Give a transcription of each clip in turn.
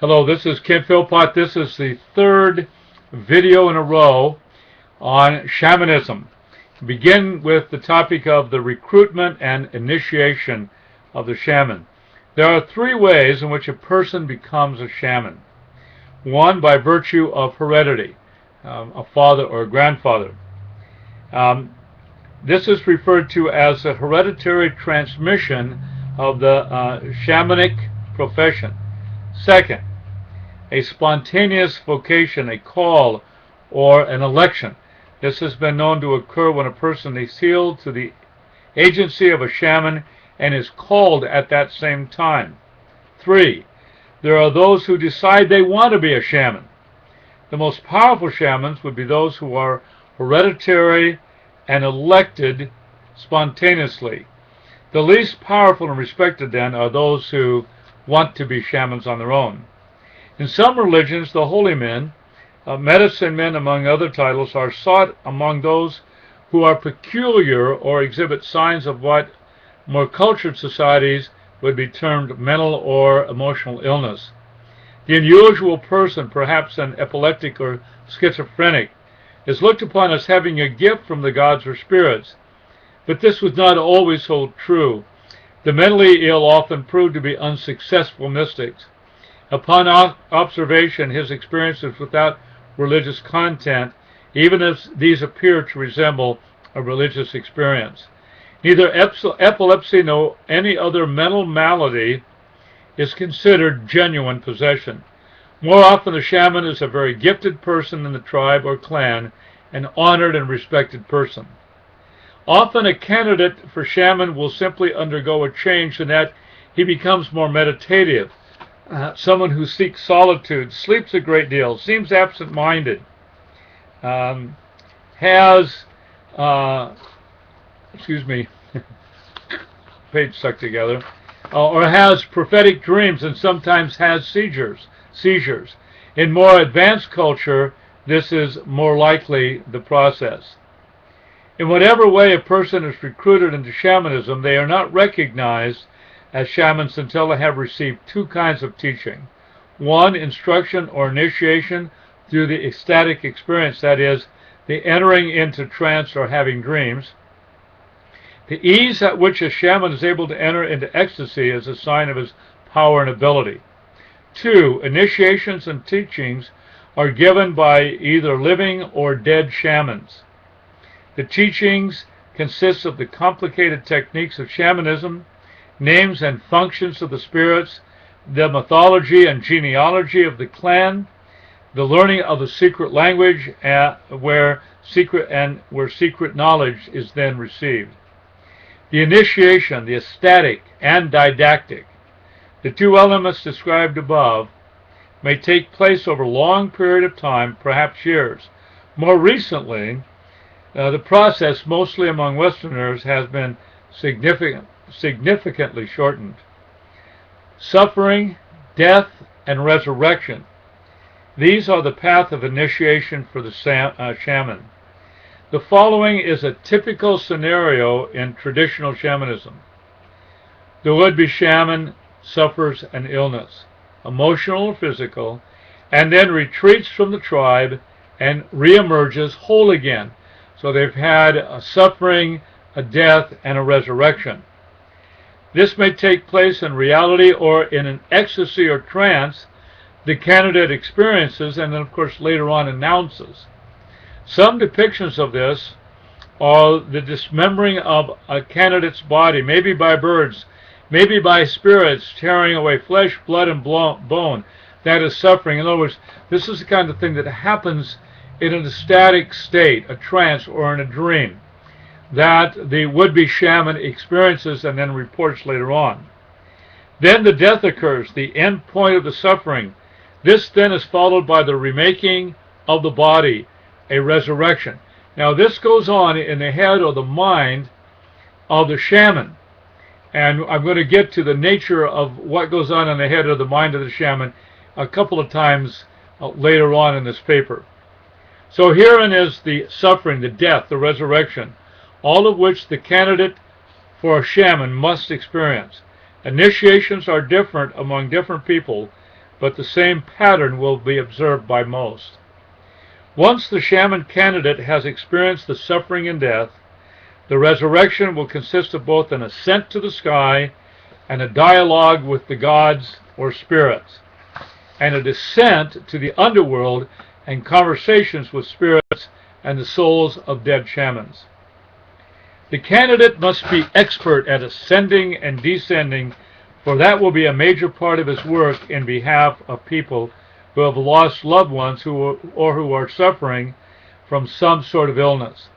Hello, this is Ken Philpott. This is the third video in a row on shamanism. We begin with the topic of the recruitment and initiation of the shaman. There are three ways in which a person becomes a shaman. One, by virtue of heredity, a father or a grandfather. This is referred to as a hereditary transmission of the shamanic profession. Second, a spontaneous vocation, a call, or an election. This has been known to occur when a person is sealed to the agency of a shaman and is called at that same time. 3. There are those who decide they want to be a shaman. The most powerful shamans would be those who are hereditary and elected spontaneously. The least powerful and respected, then, are those who want to be shamans on their own. In some religions, the holy men, medicine men among other titles, are sought among those who are peculiar or exhibit signs of what more cultured societies would be termed mental or emotional illness. The unusual person, perhaps an epileptic or schizophrenic, is looked upon as having a gift from the gods or spirits, but this was not always hold true. The mentally ill often proved to be unsuccessful mystics. Upon observation, his experiences without religious content, even as these appear to resemble a religious experience. Neither epilepsy nor any other mental malady is considered genuine possession. More often, the shaman is a very gifted person in the tribe or clan, an honored and respected person. Often, a candidate for shaman will simply undergo a change in that he becomes more meditative. Someone who seeks solitude, sleeps a great deal, seems absent-minded, has, page stuck together, or has prophetic dreams and sometimes has seizures. In more advanced culture, this is more likely the process. In whatever way a person is recruited into shamanism, they are not recognized as shamans until they have received two kinds of teaching. One, instruction or initiation through the ecstatic experience, that is, the entering into trance or having dreams. The ease at which a shaman is able to enter into ecstasy is a sign of his power and ability. 2. Initiations and teachings are given by either living or dead shamans. The teachings consist of the complicated techniques of shamanism, names and functions of the spirits, the mythology and genealogy of the clan, the learning of the secret language where secret knowledge is then received. The initiation, the ecstatic and didactic, the two elements described above, may take place over a long period of time, perhaps years. More recently, the process, mostly among Westerners, has been significantly shortened. Suffering, death, and resurrection. These are the path of initiation for the shaman. The following is a typical scenario in traditional shamanism. The would-be shaman suffers an illness, emotional or physical, and then retreats from the tribe and reemerges whole again. So they've had a suffering, a death, and a resurrection. This may take place in reality or in an ecstasy or trance the candidate experiences and then, of course, later on announces. Some depictions of this are the dismembering of a candidate's body, maybe by birds, maybe by spirits tearing away flesh, blood, and bone. That is suffering. In other words, this is the kind of thing that happens in an ecstatic state, a trance, or in a dream, that the would-be shaman experiences and then reports later on. Then the death occurs, the end point of the suffering. This then is followed by the remaking of the body, a resurrection. Now this goes on in the head or the mind of the shaman. And I'm going to get to the nature of what goes on in the head or the mind of the shaman a couple of times later on in this paper. So herein is the suffering, the death, the resurrection, all of which the candidate for a shaman must experience. Initiations are different among different people. but the same pattern will be observed by most. Once the shaman candidate has experienced the suffering and death, the resurrection will consist of both an ascent to the sky and a dialogue with the gods or spirits, and a descent to the underworld and conversations with spirits and the souls of dead shamans. The candidate must be expert at ascending and descending, for that will be a major part of his work in behalf of people who have lost loved ones who are suffering from some sort of illness.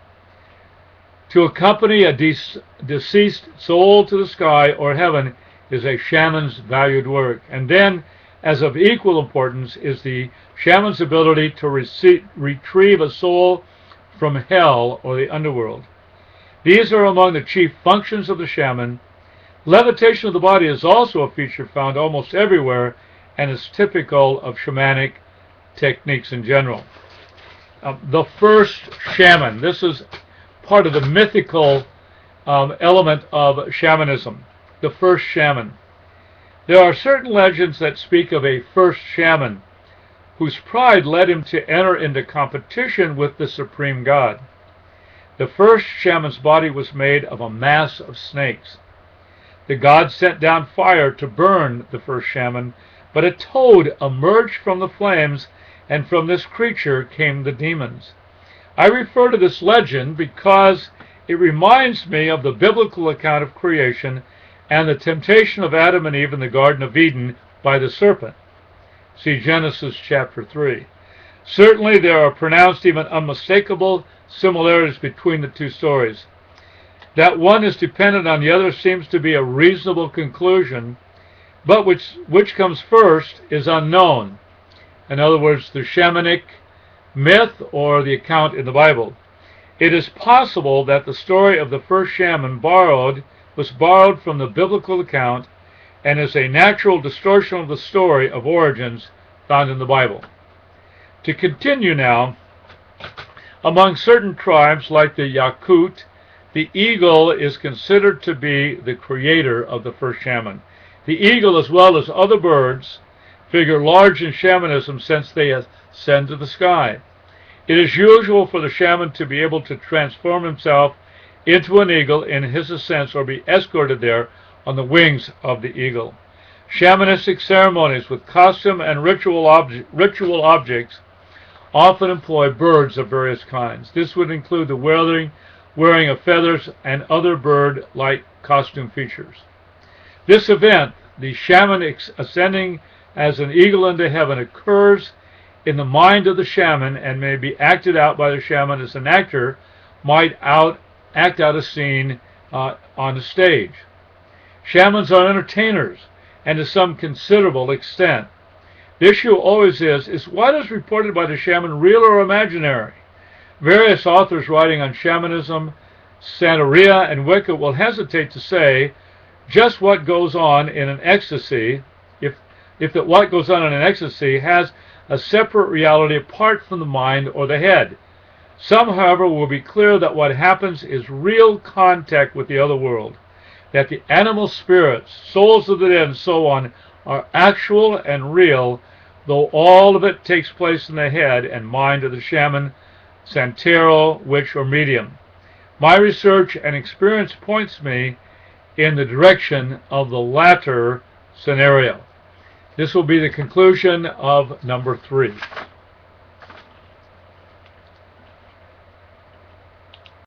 To accompany a deceased soul to the sky or heaven is a shaman's valued work. And then, as of equal importance, is the shaman's ability to retrieve a soul from hell or the underworld. These are among the chief functions of the shaman. Levitation of the body is also a feature found almost everywhere and is typical of shamanic techniques in general. The first shaman. This is part of the mythical element of shamanism. The first shaman. There are certain legends that speak of a first shaman whose pride led him to enter into competition with the supreme god. The first shaman's body was made of a mass of snakes. The god sent down fire to burn the first shaman, but a toad emerged from the flames, and from this creature came the demons. I refer to this legend because it reminds me of the biblical account of creation and the temptation of Adam and Eve in the Garden of Eden by the serpent. See Genesis chapter 3. Certainly there are pronounced, even unmistakable, similarities between the two stories. That one is dependent on the other seems to be a reasonable conclusion, but which comes first is unknown. In other words, the shamanic myth or the account in the Bible. It is possible that the story of the first shaman was borrowed from the biblical account and is a natural distortion of the story of origins found in the Bible. To continue now, among certain tribes like the Yakut, the eagle is considered to be the creator of the first shaman. The eagle, as well as other birds, figure large in shamanism since they ascend to the sky. It is usual for the shaman to be able to transform himself into an eagle in his ascents or be escorted there on the wings of the eagle. Shamanistic ceremonies with costume and ritual objects often employ birds of various kinds. This would include the wearing of feathers and other bird-like costume features. This event, the shaman ascending as an eagle into heaven, occurs in the mind of the shaman and may be acted out by the shaman as an actor might act out a scene on the stage. Shamans are entertainers, and to some considerable extent. The issue always is what is reported by the shaman real or imaginary? Various authors writing on shamanism, Santeria and Wicca will hesitate to say just what goes on in an ecstasy, if what goes on in an ecstasy has a separate reality apart from the mind or the head. Some, however, will be clear that what happens is real contact with the other world, that the animal spirits, souls of the dead, and so on, are actual and real, though all of it takes place in the head and mind of the shaman, santero, witch, or medium. My research and experience points me in the direction of the latter scenario. This will be the conclusion of number 3.